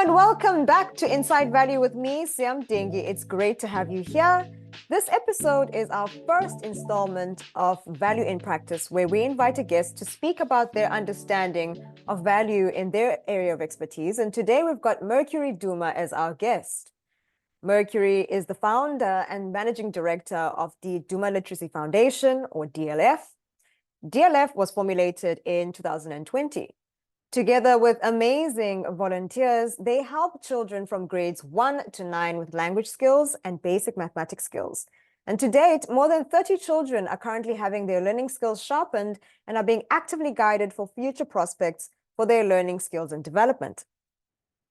and welcome back to Inside Value with me, Siam Dengi. It's great to have you here. This episode is our first installment of Value in Practice, where we invite a guest to speak about their understanding of value in their area of expertise. And today we've got Mercury Duma as our guest. Mercury is the founder and managing director of the Duma Literacy Foundation, or DLF. DLF was formulated in 2020. Together with amazing volunteers, they help children from grades 1 to 9 with language skills and basic mathematics skills. And to date, more than 30 children are currently having their learning skills sharpened and are being actively guided for future prospects for their learning skills and development.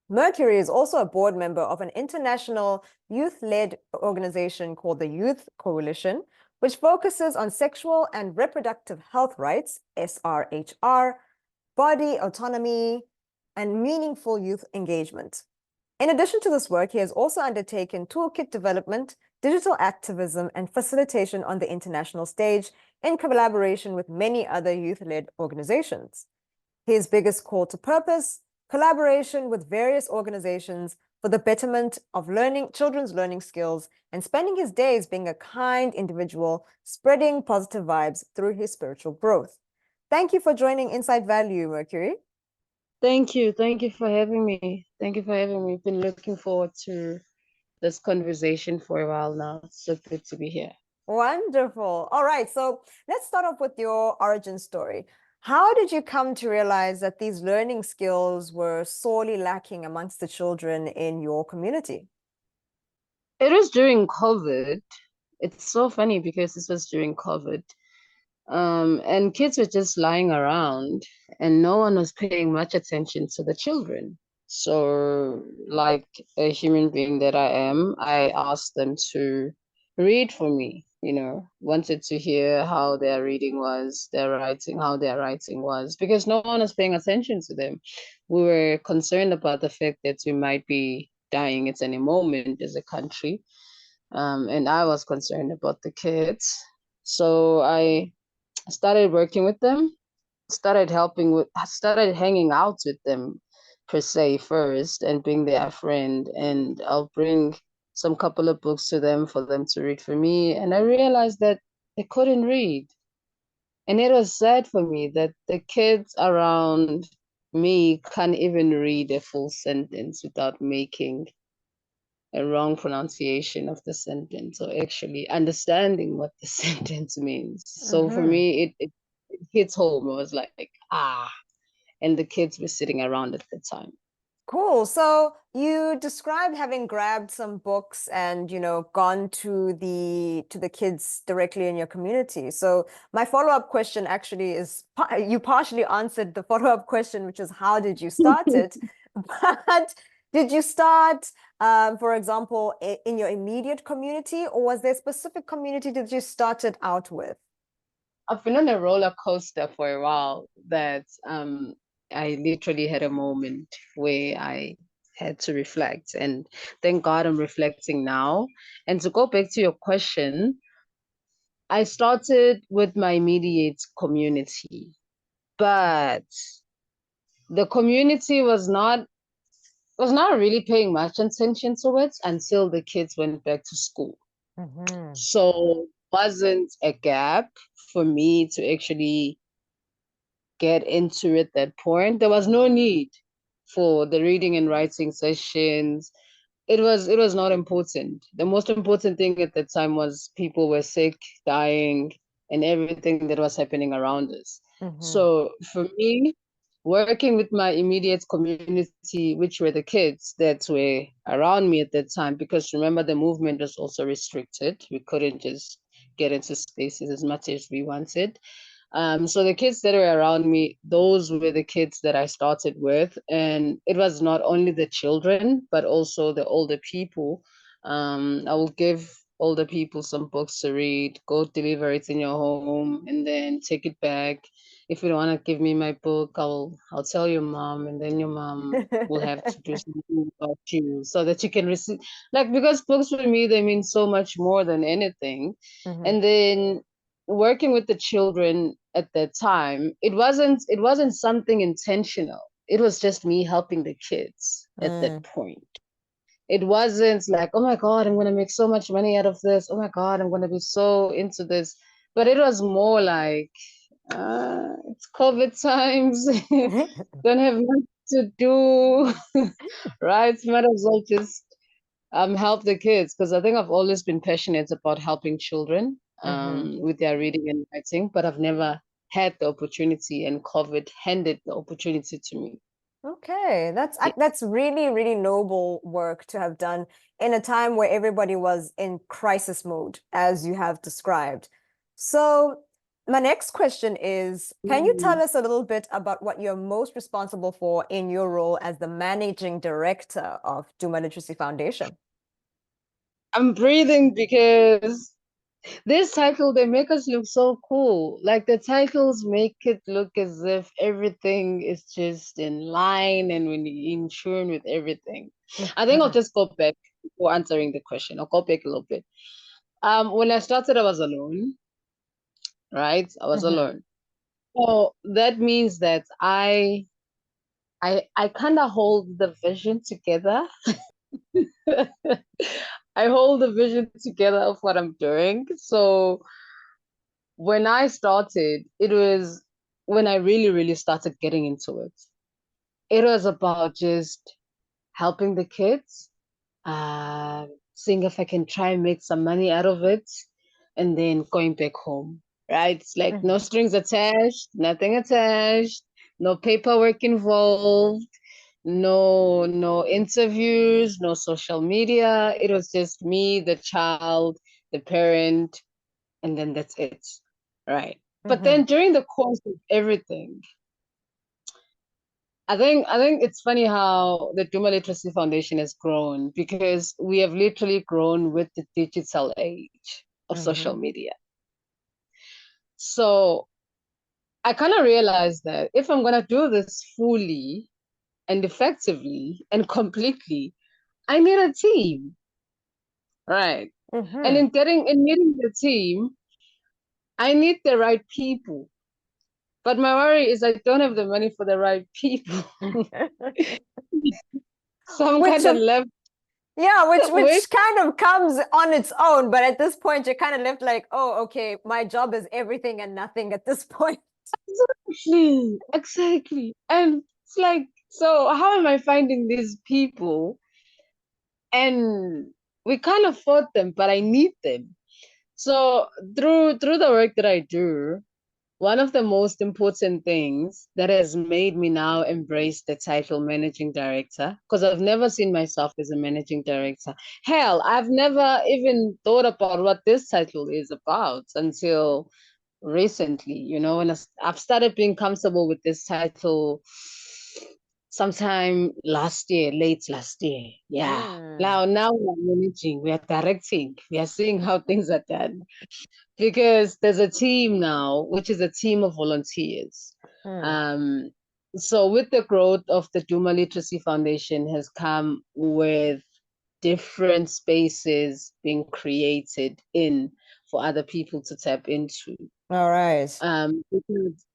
Mercury is also a board member of an international youth-led organization called the Youth Coalition, which focuses on sexual and reproductive health rights, SRHR, body autonomy, and meaningful youth engagement. In addition to this work, he has also undertaken toolkit development, digital activism, and facilitation on the international stage in collaboration with many other youth-led organizations. His biggest call to purpose: collaboration with various organizations for the betterment of children's learning skills, and spending his days being a kind individual, spreading positive vibes through his spiritual growth. Thank you for joining Inside Value, Mercury. Thank you. Thank you for having me. Thank you for having me. Been looking forward to this conversation for a while now. It's so good to be here. Wonderful. All right, so let's start off with your origin story. How did you come to realize that these learning skills were sorely lacking amongst the children in your community? It was during COVID. It's so funny because this was during COVID. And kids were just lying around and no one was paying much attention to the children. So, like a human being that I am, I asked them to read for me, wanted to hear how their reading was, how their writing was, because no one was paying attention to them. We were concerned about the fact that we might be dying at any moment as a country. And I was concerned about the kids. So I started working with them, started hanging out with them per se first and being their friend. And I'll bring some couple of books to them for them to read for me. And I realized that they couldn't read. And it was sad for me that the kids around me can't even read a full sentence without making a wrong pronunciation of the sentence or actually understanding what the sentence means. So for me, it hits home. It was like, and the kids were sitting around at the time. Cool. So you described having grabbed some books and, gone to the kids directly in your community. So my follow-up question actually is, you partially answered the follow-up question, which is how did you start it? But did you start, for example, in your immediate community, or was there a specific community that you started out with? I've been on a roller coaster for a while that I literally had a moment where I had to reflect, and thank God I'm reflecting now. And to go back to your question, I started with my immediate community, but the community was not really paying much attention to it until the kids went back to school. So wasn't a gap for me to actually get into it at that point. There was no need for the reading and writing sessions. It was not important. The most important thing at that time was people were sick, dying, and everything that was happening around us. So for me, working with my immediate community, which were the kids that were around me at that time, because remember, the movement was also restricted. We couldn't just get into spaces as much as we wanted. So the kids that were around me, those were the kids that I started with. And it was not only the children, but also the older people. I will give older people some books to read, go deliver it in your home, and then take it back. If you don't want to give me my book, I'll tell your mom, and then your mom will have to do something about you so that you can receive. Like, because books for me, they mean so much more than anything. And then working with the children at that time, it wasn't something intentional. It was just me helping the kids. at that Mm. point. It wasn't like, oh my God, I'm going to make so much money out of this. Oh my God, I'm going to be so into this. But it was more like, it's COVID times. Don't have much to do. Right? Might as well just help the kids, because I think I've always been passionate about helping children Mm-hmm. with their reading and writing, but I've never had the opportunity, and COVID handed the opportunity to me. Okay, Yeah. that's really, really noble work to have done in a time where everybody was in crisis mode, as you have described. So, my next question is, can you tell Mm. us a little bit about what you're most responsible for in your role as the managing director of Duma Literacy Foundation? I'm breathing because this title, they make us look so cool. Like the titles make it look as if everything is just in line and when you're in tune with everything. I think I'll just go back before answering the question. I'll go back a little bit. When I started, I was alone, right? I was Mm-hmm. alone. So that means that I kind of hold the vision together. I hold the vision together of what I'm doing. So when I started, it was when I really, really started getting into it. It was about just helping the kids, seeing if I can try and make some money out of it, and then going back home. Right? It's like no Mm-hmm. strings attached, nothing attached, no paperwork involved, no interviews, no social media. It was just me, the child, the parent, and then that's it. Right. But Mm-hmm. then during the course of everything, I think it's funny how the Duma Literacy Foundation has grown, because we have literally grown with the digital age of social Mm-hmm. media. So I kind of realized that if I'm gonna do this fully and effectively and completely, I need a team. Right. And Mm-hmm. in meeting the team, I need the right people. But my worry is I don't have the money for the right people. So I'm Which kind of left yeah, with which kind of comes on its own, but at this point you're kind of left like, oh, okay, my job is everything and nothing at this point. exactly, exactly. And it's like, so how am I finding these people? And we can't afford them, but I need them. So through the work that I do, one of the most important things that has made me now embrace the title managing director, because I've never seen myself as a managing director. Hell, I've never even thought about what this title is about until recently, when I've started being comfortable with this title sometime last year, late last year. Yeah. Mm. Now we're managing, we are directing, we are seeing how things are done, because there's a team now, which is a team of volunteers. Mm. Um, so with the growth of the Duma Literacy Foundation has come with different spaces being created in for other people to tap into. All right.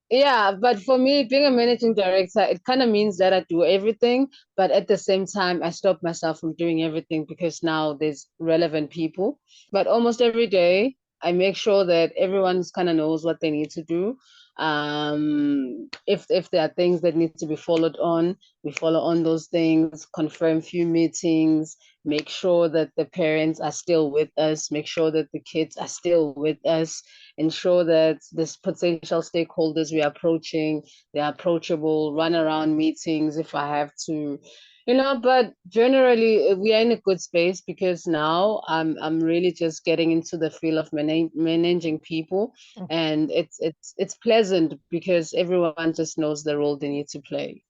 Yeah, but for me, being a managing director, it kind of means that I do everything, but at the same time, I stop myself from doing everything because now there's relevant people. But almost every day, I make sure that everyone kind of knows what they need to do. If there are things that need to be followed on, we follow on those things, confirm few meetings, make sure that the parents are still with us, make sure that the kids are still with us, ensure that this potential stakeholders we're approaching, they're approachable, run around meetings if I have to, but generally we are in a good space because now I'm really just getting into the field of managing people, and it's pleasant because everyone just knows the role they need to play.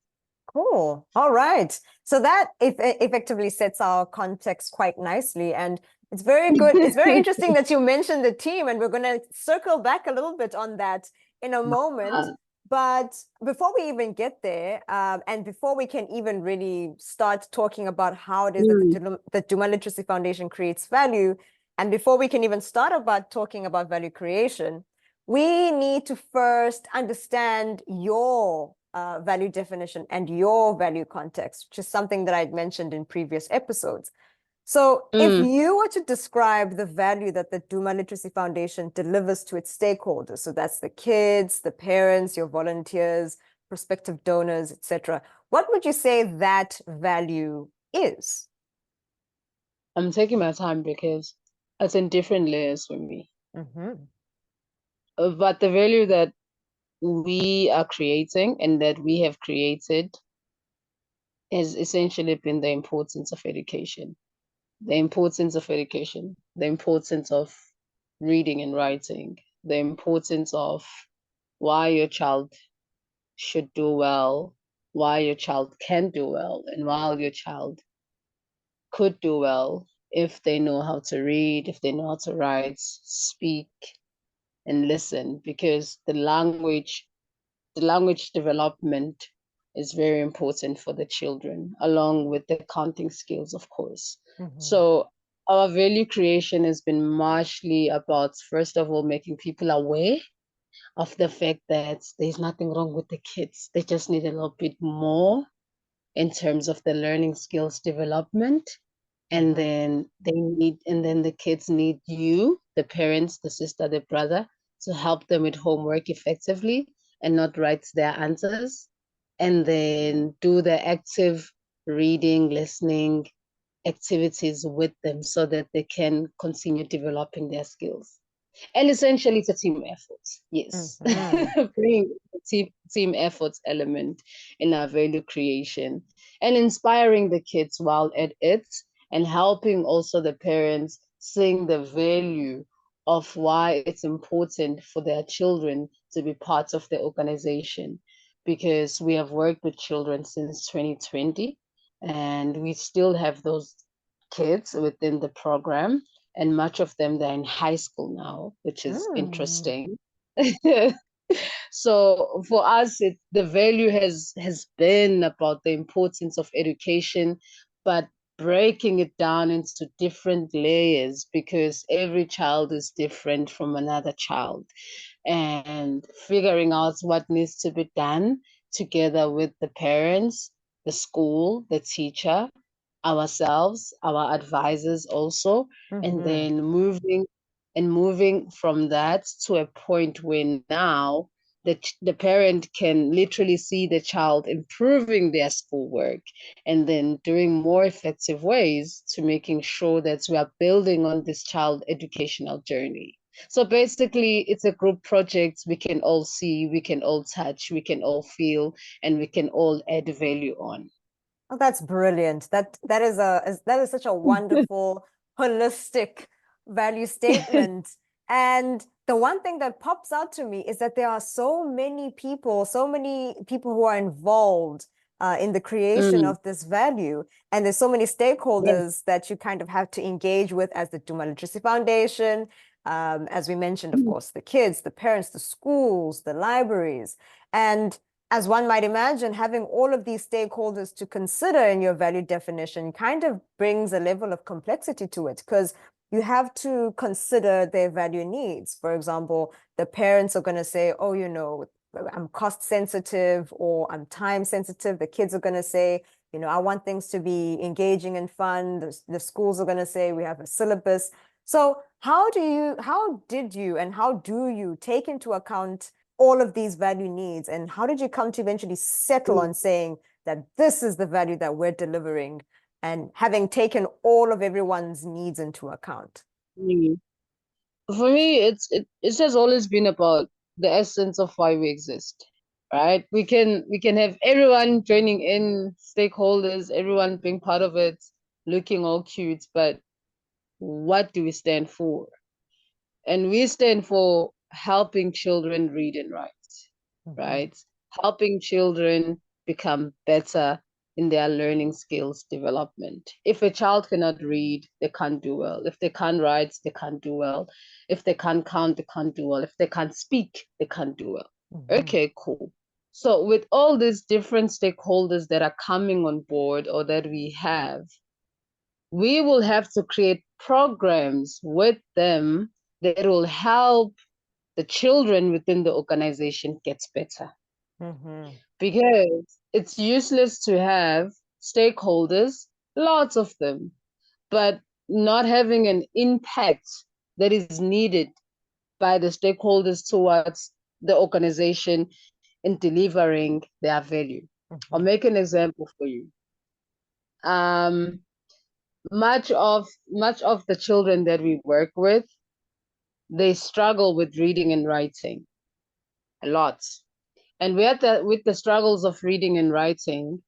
Cool. All right. So that effectively sets our context quite nicely. And it's very good. It's very interesting that you mentioned the team, and we're going to circle back a little bit on that in a moment. But before we even get there, and before we can even really start talking about how it is that the Duma Literacy Foundation creates value, and before we can even start about talking about value creation, we need to first understand your value definition and your value context, which is something that I'd mentioned in previous episodes. So if you were to describe the value that the Duma Literacy Foundation delivers to its stakeholders, so that's the kids, the parents, your volunteers, prospective donors, etc., what would you say that value is? I'm taking my time because it's in different layers for me. But the value that we are creating and that we have created has essentially been the importance of education. The importance of education, the importance of reading and writing, the importance of why your child should do well, why your child can do well, and why your child could do well if they know how to read, if they know how to write, speak, and listen, because the language development is very important for the children, along with the counting skills, of course. So our value creation has been largely about, first of all, making people aware of the fact that there's nothing wrong with the kids. They just need a little bit more in terms of the learning skills development. And then the kids need you, the parents, the sister, the brother, to help them with homework effectively and not write their answers. And then do the active reading, listening activities with them so that they can continue developing their skills. And essentially, it's a team effort. Yes. Bring the team efforts element in our value creation and inspiring the kids while at it, and helping also the parents seeing the value of why it's important for their children to be part of the organization. Because we have worked with children since 2020, and we still have those kids within the program, and much of them they're in high school now, which is interesting. So for us, the value has been about the importance of education, but breaking it down into different layers, because every child is different from another child, and figuring out what needs to be done together with the parents, the school, the teacher, ourselves, our advisors also, and then moving from that to a point where now the parent can literally see the child improving their schoolwork, and then doing more effective ways to making sure that we are building on this child educational journey. So basically, it's a group project. We can all see, we can all touch, we can all feel, and we can all add value on. Oh, that's brilliant. That is such a wonderful, holistic value statement. And the one thing that pops out to me is that there are so many people who are involved in the creation of this value. And there's so many Yes. stakeholders that you kind of have to engage with, as the Duma Literacy Foundation, as we mentioned, of course, the kids, the parents, the schools, the libraries. And as one might imagine, having all of these stakeholders to consider in your value definition kind of brings a level of complexity to it, because you have to consider their value needs. For example, the parents are going to say, oh, I'm cost sensitive or I'm time sensitive. The kids are going to say, I want things to be engaging and fun. The schools are going to say, we have a syllabus. So how did you and how do you take into account all of these value needs, and how did you come to eventually settle on saying that this is the value that we're delivering, and having taken all of everyone's needs into account? For me, it has always been about the essence of why we exist, right? We can have everyone joining in, stakeholders, everyone being part of it, looking all cute, but what do we stand for? And we stand for helping children read and write, right? Helping children become better in their learning skills development. If a child cannot read, they can't do well. If they can't write, they can't do well. If they can't count, they can't do well. If they can't speak, they can't do well. Okay, cool. So with all these different stakeholders that are coming on board, or that we will have to create programs with them that will help the children within the organization get better. because it's useless to have stakeholders, lots of them, but not having an impact that is needed by the stakeholders towards the organization in delivering their value. I'll make an example for you. Um, much of the children that we work with, they struggle with reading and writing a lot. And with the struggles of reading and writing,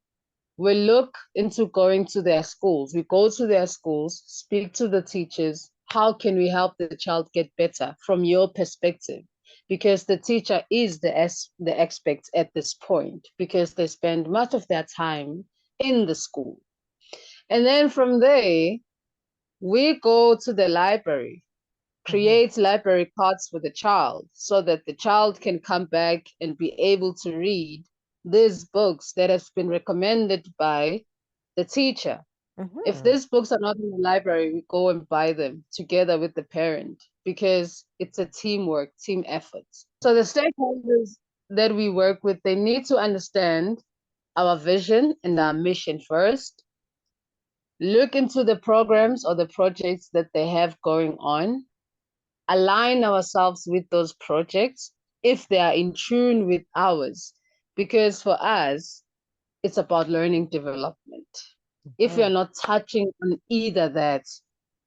we look into going to their schools. We go to their schools, speak to the teachers. How can we help the child get better from your perspective? Because the teacher is the expert at this point, because they spend much of their time in the school. And then from there, we go to the library, create library cards for the child so that the child can come back and be able to read these books that has been recommended by the teacher. If these books are not in the library, we go and buy them together with the parent, because it's a teamwork, team effort. So the stakeholders that we work with, they need to understand our vision and our mission first, look into the programs or the projects that they have going on, align ourselves with those projects if they are in tune with ours. Because for us, it's about learning development. If we are not touching on either that,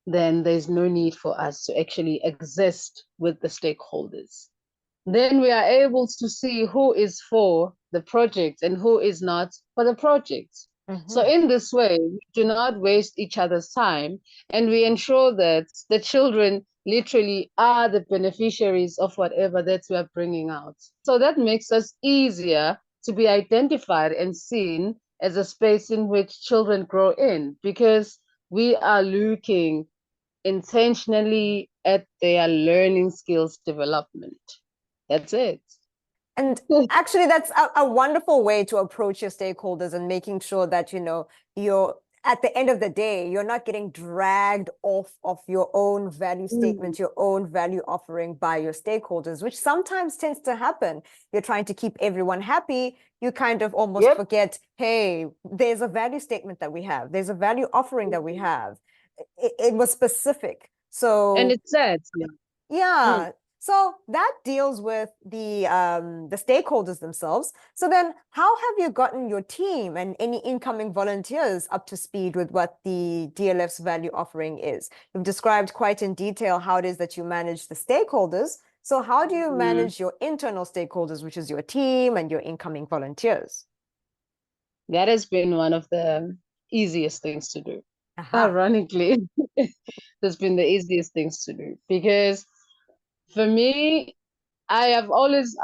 then there's no need for us to actually exist with the stakeholders. Then we are able to see who is for the project and who is not for the project. So in this way, we do not waste each other's time, and we ensure that the children literally are the beneficiaries of whatever that we are bringing out. So that makes us easier to be identified and seen as a space in which children grow in, because we are looking intentionally at their learning skills development. That's it. And actually, that's a wonderful way to approach your stakeholders and making sure that, you're at the end of the day, you're not getting dragged off of your own value statement, your own value offering by your stakeholders, which sometimes tends to happen. You're trying to keep everyone happy. You kind of almost forget, hey, there's a value statement that we have. There's a value offering that we have. It was specific. So, and it's sad. yeah. So that deals with the stakeholders themselves. So then how have you gotten your team and any incoming volunteers up to speed with what the DLF's value offering is? You've described quite in detail how it is that you manage the stakeholders. So how do you manage your internal stakeholders, which is your team and your incoming volunteers? That has been one of the easiest things to do. Aha. Ironically, that's been the easiest things to do, because for me, I've always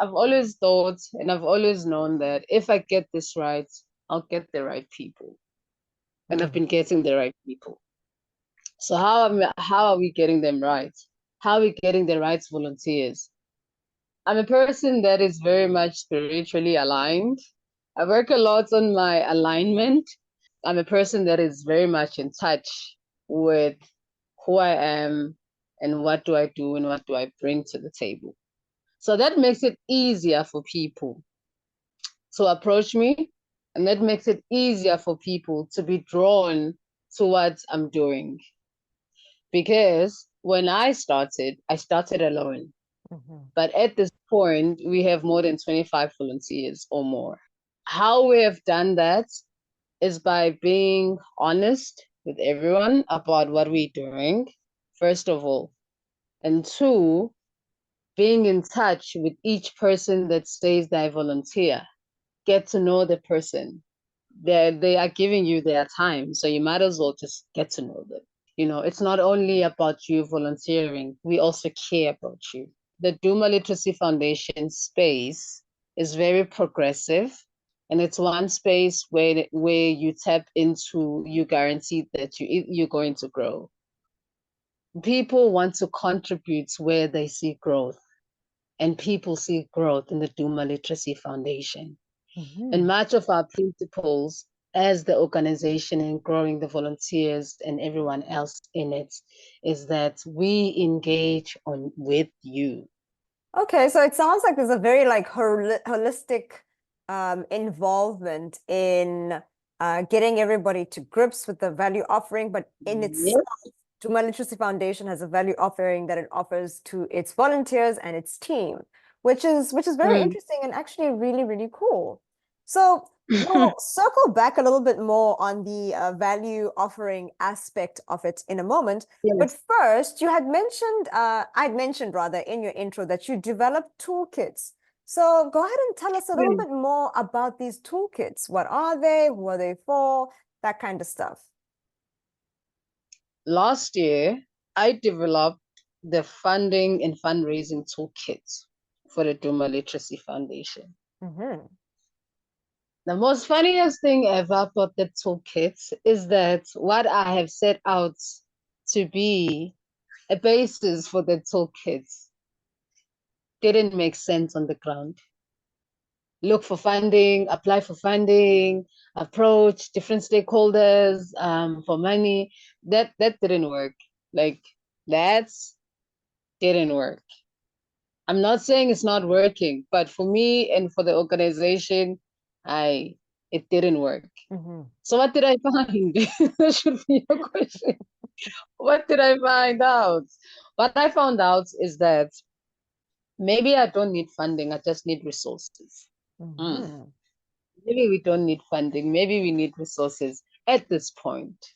thought and I've always known that if I get this right, I'll get the right people. And I've been getting the right people. So how are we getting them right? How are we getting the right volunteers? I'm a person that is very much spiritually aligned. I work a lot on my alignment. I'm a person that is very much in touch with who I am and what do I do and what do I bring to the table. So that makes it easier for people to approach me, and that makes it easier for people to be drawn to what I'm doing. Because when I started alone. But at this point, we have more than 25 volunteers or more. How we have done that is by being honest with everyone about what we're doing, first of all. And two, being in touch with each person that stays there volunteer. Get to know the person. They are giving you their time, so you might as well just get to know them. It's not only about you volunteering, we also care about you. The Duma Literacy Foundation space is very progressive, and it's one space where you tap into, you guarantee that you're going to grow. People want to contribute where they see growth, and people see growth in the Duma Literacy Foundation. And much of our principles as the organization and growing the volunteers and everyone else in it is that we engage with you. Okay, so it sounds like there's a very holistic involvement in getting everybody to grips with the value offering, but in itself, Yes. Duma Literacy Foundation has a value offering that it offers to its volunteers and its team, which is very Mm. interesting and actually really, really cool. So we'll circle back a little bit more on the value offering aspect of it in a moment. But Yes. first, you had mentioned, I'd mentioned rather in your intro that you developed toolkits. So go ahead and tell us a little Mm. bit more about these toolkits. What are they? Who are they for? That kind of stuff. Last year, I developed the funding and fundraising toolkit for the Duma Literacy Foundation. Mm-hmm. The most funniest thing ever about the toolkit is that what I have set out to be a basis for the toolkit didn't make sense on the ground. Look for funding, apply for funding, approach different stakeholders for money. That didn't work. Like that didn't work. I'm not saying it's not working, but for me and for the organization, it didn't work. Mm-hmm. So what did I find? That should be your question. What did I find out? What I found out is that maybe I don't need funding, I just need resources. Mm. Mm-hmm. Maybe we don't need funding, maybe we need resources at this point.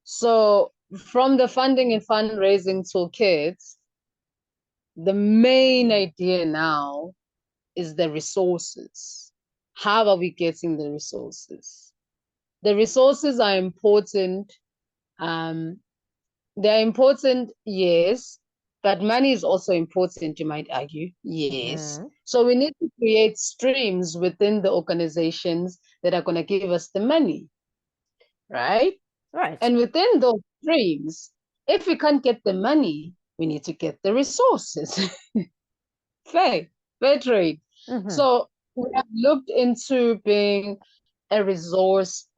So from the funding and fundraising toolkits, the main idea now is the resources. How are we getting the resources? The resources are important. They're important, yes, but money is also important, you might argue. Yes. Mm-hmm. So we need to create streams within the organizations that are going to give us the money, right? Right. And within those streams, if we can't get the money, we need to get the resources. Fair, fair trade. Mm-hmm. So we have looked into being a resource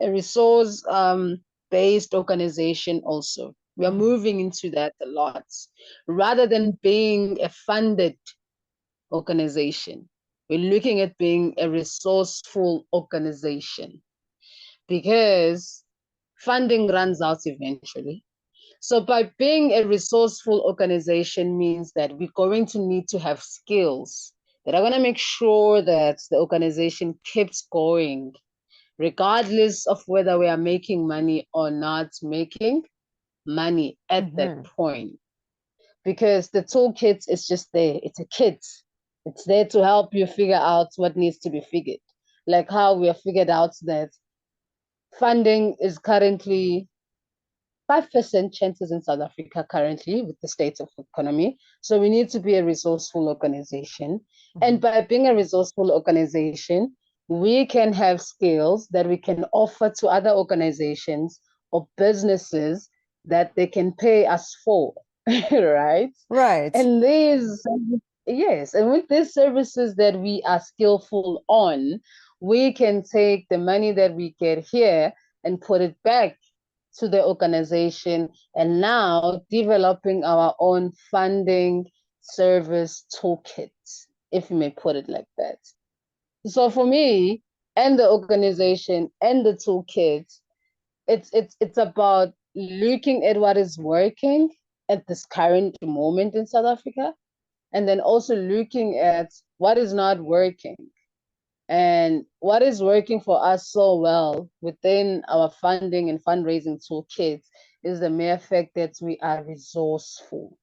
based organization also. We are Mm-hmm. moving into that a lot. Rather than being a funded organization, we're looking at being a resourceful organization because funding runs out eventually. So by being a resourceful organization means that we're going to need to have skills that are going to make sure that the organization keeps going, regardless of whether we are making money or not making money at that Mm-hmm. point. Because the toolkit is just there. It's a kit. It's there to help you figure out what needs to be figured. Like how we have figured out that funding is currently 5% chances in South Africa currently with the state of economy. So we need to be a resourceful organization. Mm-hmm. And by being a resourceful organization, we can have skills that we can offer to other organizations or businesses that they can pay us for, right? Right. And these, yes, and with these services that we are skillful on, we can take the money that we get here and put it back to the organization, and now developing our own funding service toolkit, if you may put it like that. So for me and the organization and the toolkit, it's about looking at what is working at this current moment in South Africa, and then also looking at what is not working and what is working for us so well within our funding and fundraising toolkits is the mere fact that we are resourceful.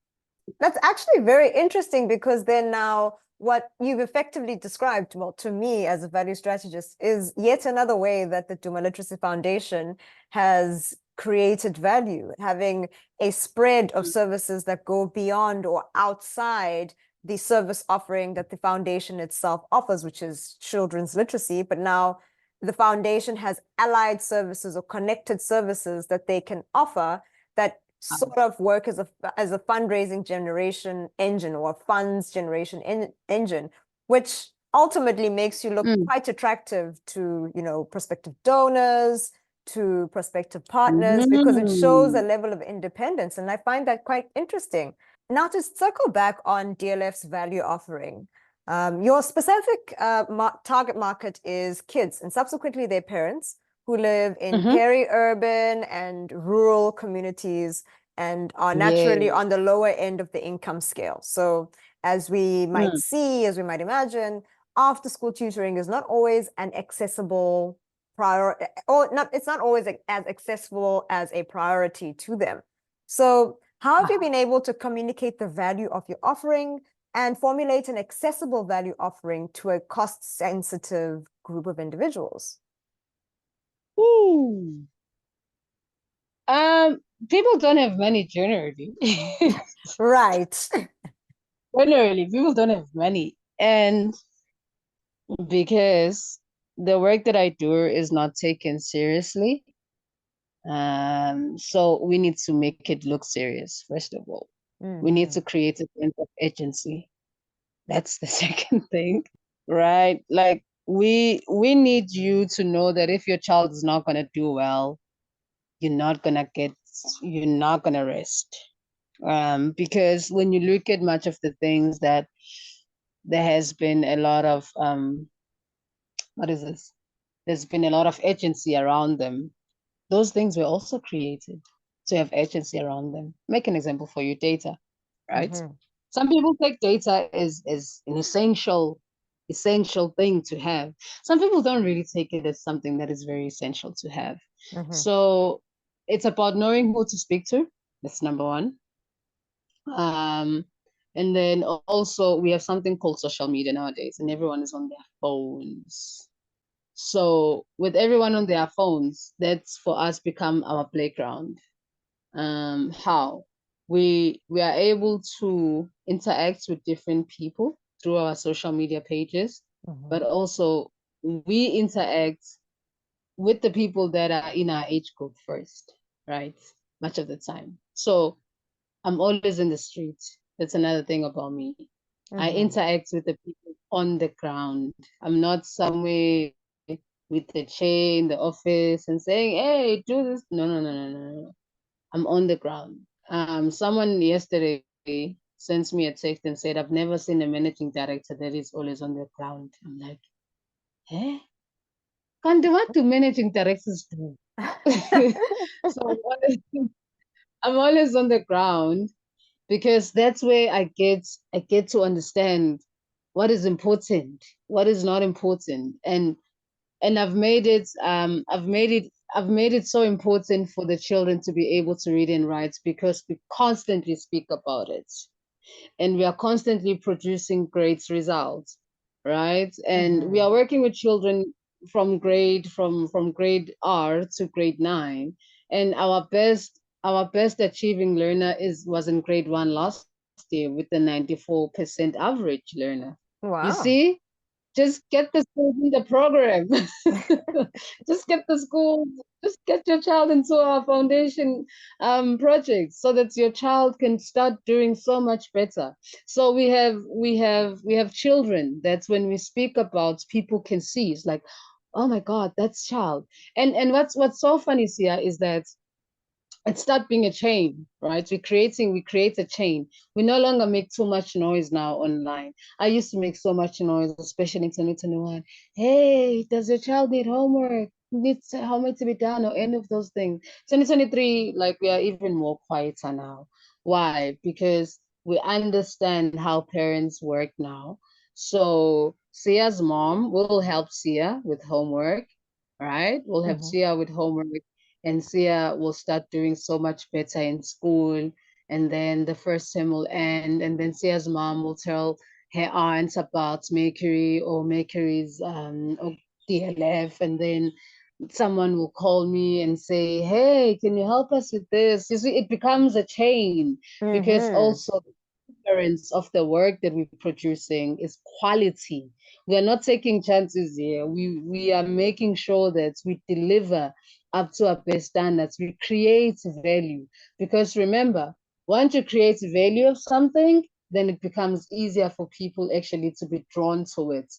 That's actually very interesting because then now what you've effectively described, well, to me as a value strategist, is yet another way that the Duma Literacy Foundation has created value, having a spread of services that go beyond or outside the service offering that the foundation itself offers, which is children's literacy. But now the foundation has allied services or connected services that they can offer that sort of work as a fundraising generation engine or a funds generation engine, which ultimately makes you look Mm. quite attractive to, prospective donors, to prospective partners, because it shows a Mm. level of independence. And I find that quite interesting. Now to circle back on DLF's value offering, Your specific target market is kids and subsequently their parents who live in Mm-hmm. peri-urban and rural communities and are naturally Yes. on the lower end of the income scale. So as we might Mm. see, as we might imagine, after school tutoring is not always an accessible or not, it's not always as accessible as a priority to them. So how have you been able to communicate the value of your offering and formulate an accessible value offering to a cost-sensitive group of individuals? Ooh. People don't have money generally. Right. Generally, people don't have money. And because the work that I do is not taken seriously, so we need to make it look serious, first of all. We need Mm-hmm. to create a sense of agency. That's the second thing, right? Like we need you to know that if your child is not gonna do well, you're not gonna rest. Because when you look at much of the things that there has been a lot of what is this? There's been a lot of agency around them. Those things were also created to have agency around them. Make an example for you, data, right? Mm-hmm. Some people take data as an essential thing to have. Some people don't really take it as something that is very essential to have. Mm-hmm. So it's about knowing who to speak to. That's number one. Um, and then also we have something called social media nowadays, and everyone is on their phones. So with everyone on their phones, that's for us become our playground. How we are able to interact with different people through our social media pages, Mm-hmm. but also we interact with the people that are in our age group first, right? Much of the time. So I'm always in the street. That's another thing about me. I Mm-hmm. interact with the people on the ground. I'm not somewhere with the chair in the office and saying, "Hey, do this." No, no, no, no, no, no. I'm on the ground. Someone yesterday sent me a text and said, "I've never seen a managing director that is always on the ground." I'm like, "Eh? Can't what do managing directors do?" So I'm always on the ground because that's where I get to understand what is important, what is not important, and I've made it so important for the children to be able to read and write because we constantly speak about it and we are constantly producing great results, right? And we Mm-hmm. are working with children from grade R to grade 9, and our best achieving learner was in grade 1 last year with the 94% average learner. You Wow. see, just get the schools in the program. just get the schools, just get your child into our foundation project so that your child can start doing so much better. So we have children that when we speak about, people can see. It's like, oh my God, that's child. And what's so funny here is that it start being a chain, right? We create a chain. We no longer make too much noise now online. I used to make so much noise, especially in 2021. Hey, does your child need homework? Needs homework to be done or any of those things. 2023, like we are even more quieter now. Why? Because we understand how parents work now. So Sia's mom will help Sia with homework, right? We'll help Mm-hmm. Sia with homework and Sia will start doing so much better in school. And then the first term will end, and then Sia's mom will tell her aunts about Mercury or Mercury's or DLF, and then someone will call me and say, "Hey, can you help us with this?" You see, it becomes a chain because Mm-hmm. also difference of the work that we're producing is quality. We are not taking chances here. We are making sure that we deliver up to our best standards. We create value because remember, once you create value of something, then it becomes easier for people actually to be drawn to it.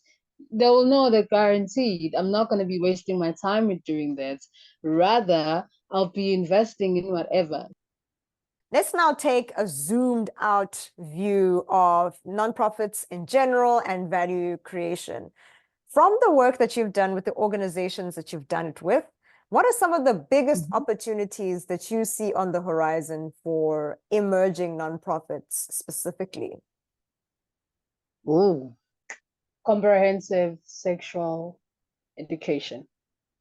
They will know that guaranteed I'm not going to be wasting my time with doing that. Rather, I'll be investing in whatever. Let's now take a zoomed out view of nonprofits in general and value creation. From the work that you've done with the organizations that you've done it with, what are some of the biggest opportunities that you see on the horizon for emerging nonprofits specifically? Ooh, comprehensive sexual education.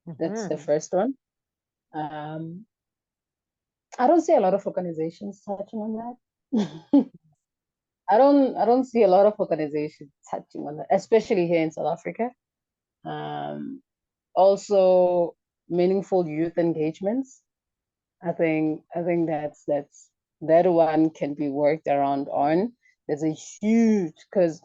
That's the first one. I don't see a lot of organizations touching on that. I don't see a lot of organizations touching on that, especially here in South Africa. Also meaningful youth engagements. I think that one can be worked around on. There's a huge, because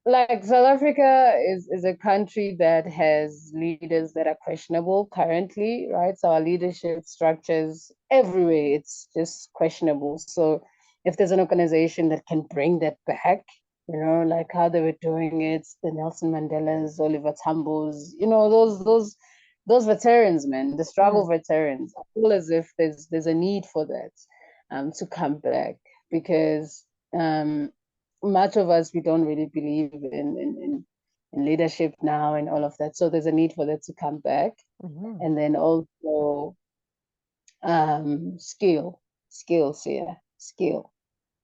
like South Africa is a country that has leaders that are questionable currently, right? So our leadership structures everywhere, it's just questionable. So if there's an organization that can bring that back, like how they were doing it, the Nelson Mandelas, Oliver Tambo's, those veterans, man, the struggle veterans. I feel as if there's a need for that to come back, because much of us, we don't really believe in leadership now and all of that. So there's a need for that to come back. And then also skills, yeah, skill.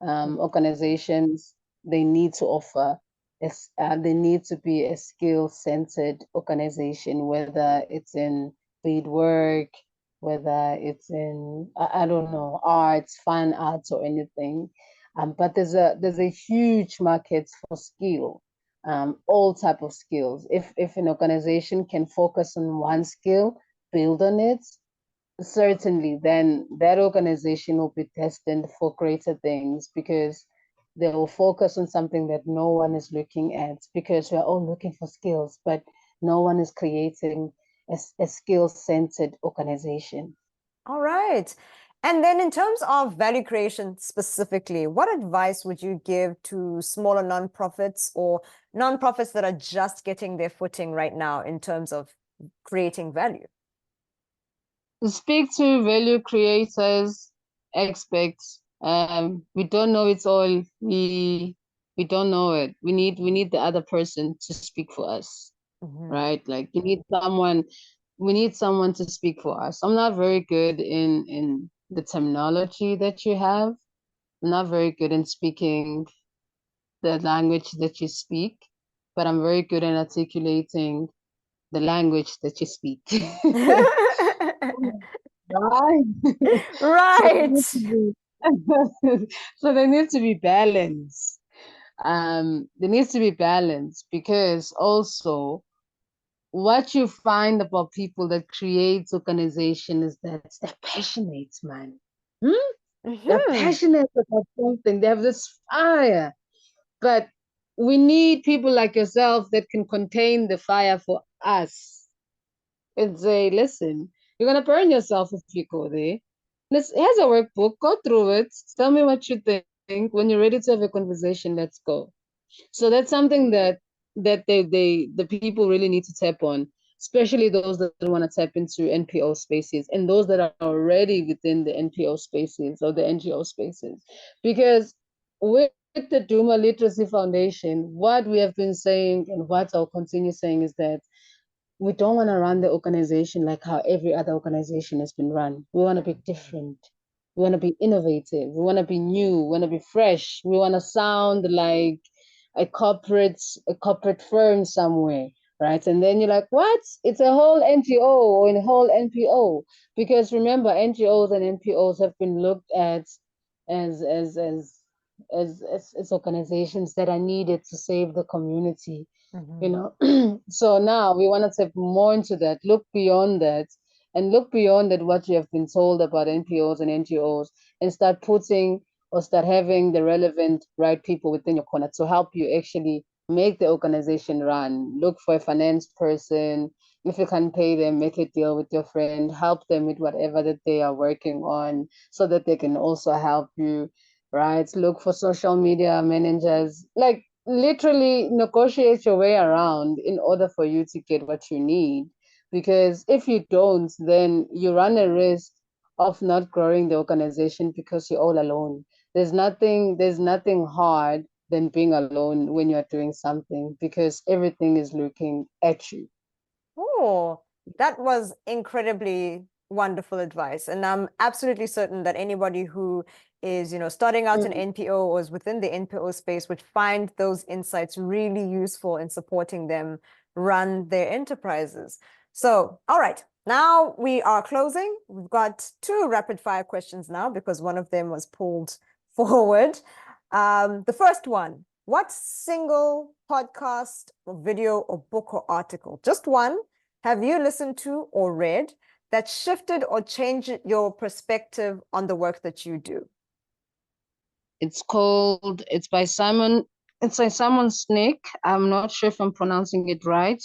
Organizations, they need to offer, they need to be a skill-centered organization, whether it's in paid work, whether it's in, I don't know, arts, fine arts or anything. But there's a huge market for skill, all type of skills. If an organization can focus on one skill, build on it, certainly then that organization will be destined for greater things, because they will focus on something that no one is looking at, because we're all looking for skills, but no one is creating a skill-centered organization. All right. And then in terms of value creation specifically, what advice would you give to smaller nonprofits or nonprofits that are just getting their footing right now in terms of creating value? To speak to value creators, experts, we don't know it all. We don't know it. We need the other person to speak for us, right? Like we need someone to speak for us. I'm not very good in the terminology that you have. I'm not very good in speaking the language that you speak, but I'm very good in articulating the language that you speak. Right. Right. So there needs to be balance. There needs to be balance, because also what you find about people that create organization is that they're passionate, man. They're passionate about something. They have this fire. But we need people like yourself that can contain the fire for us and say, listen, you're gonna burn yourself if you go there. Here's a workbook, go through it, tell me what you think. When you're ready to have a conversation, let's go. So that's something that the people really need to tap on, especially those that want to tap into NPO spaces and those that are already within the NPO spaces or the NGO spaces. Because with the Duma Literacy Foundation, what we have been saying and what I'll continue saying is that we don't want to run the organization like how every other organization has been run. We want to be different. We want to be innovative. We want to be new. We want to be fresh. We want to sound like a corporate firm somewhere, right? And then you're like, what? It's a whole NGO or a whole NPO. Because remember, NGOs and NPOs have been looked at as as organizations that are needed to save the community. So now we want to step more into that, look beyond that, and look beyond that what you have been told about NPOs and NGOs, and start putting or start having the relevant right people within your corner to help you actually make the organization run. Look for a finance person. If you can pay them, make a deal with your friend, help them with whatever that they are working on so that they can also help you, right? Look for social media managers, like literally negotiate your way around in order for you to get what you need. Because if you don't, then you run a risk of not growing the organization because you're all alone. There's nothing hard than being alone when you're doing something because everything is looking at you. Oh, that was incredibly wonderful advice. And I'm absolutely certain that anybody who is, starting out an Mm. NPO or is within the NPO space would find those insights really useful in supporting them run their enterprises. So, all right, now we are closing. We've got two rapid fire questions now because one of them was pulled forward. The first one, what single podcast or video or book or article, just one, have you listened to or read that shifted or changed your perspective on the work that you do? It's by Simon Snake. I'm not sure if I'm pronouncing it right.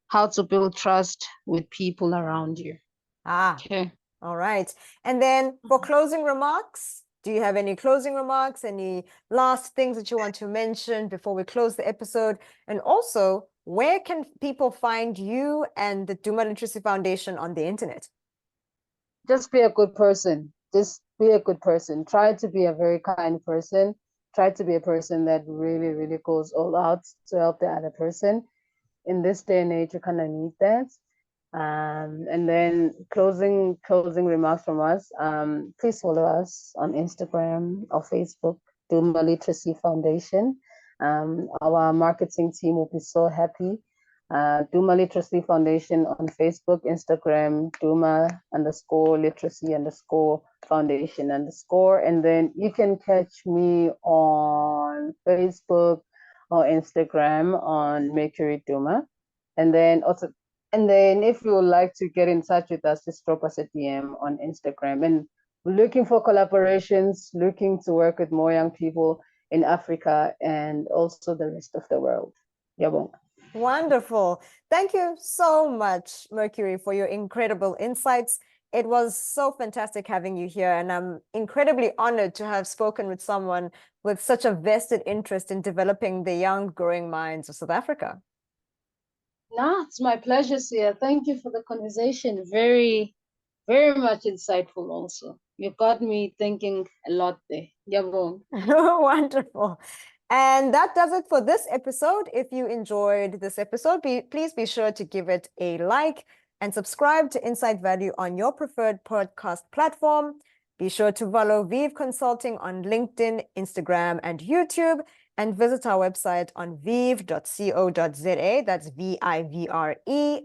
How to build trust with people around you. Ah, Okay. all right. And then for closing remarks, do you have any closing remarks, any last things that you want to mention before we close the episode? And also, where can people find you and the Duma Literacy Foundation on the internet? Just be a good person. Just be a good person. Try to be a very kind person. Try to be a person that really, really goes all out to help the other person. In this day and age, you kind of need that. And then closing remarks from us. Please follow us on Instagram or Facebook, Duma Literacy Foundation. Our marketing team will be so happy. Duma Literacy Foundation on Facebook, Instagram, Duma_Literacy_Foundation_. And then you can catch me on Facebook or Instagram on Mercury Duma. And then if you would like to get in touch with us, just drop us a DM on Instagram. And we're looking for collaborations, looking to work with more young people in Africa and also the rest of the world. Yabong. Wonderful. Thank you so much, Mercury, for your incredible insights. It was so fantastic having you here, and I'm incredibly honored to have spoken with someone with such a vested interest in developing the young, growing minds of South Africa. No, it's my pleasure, Sia. Thank you for the conversation. Very, very much insightful also. You got me thinking a lot there. Yabong. Wonderful. And that does it for this episode. If you enjoyed this episode, please be sure to give it a like and subscribe to Insight Value on your preferred podcast platform. Be sure to follow Vive Consulting on LinkedIn, Instagram, and YouTube, and visit our website on vive.co.za. That's VIVRE.co.za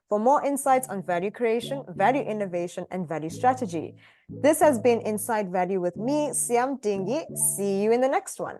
for more insights on value creation, value innovation, and value strategy. This has been Inside Value with me, Siam Dingi. See you in the next one.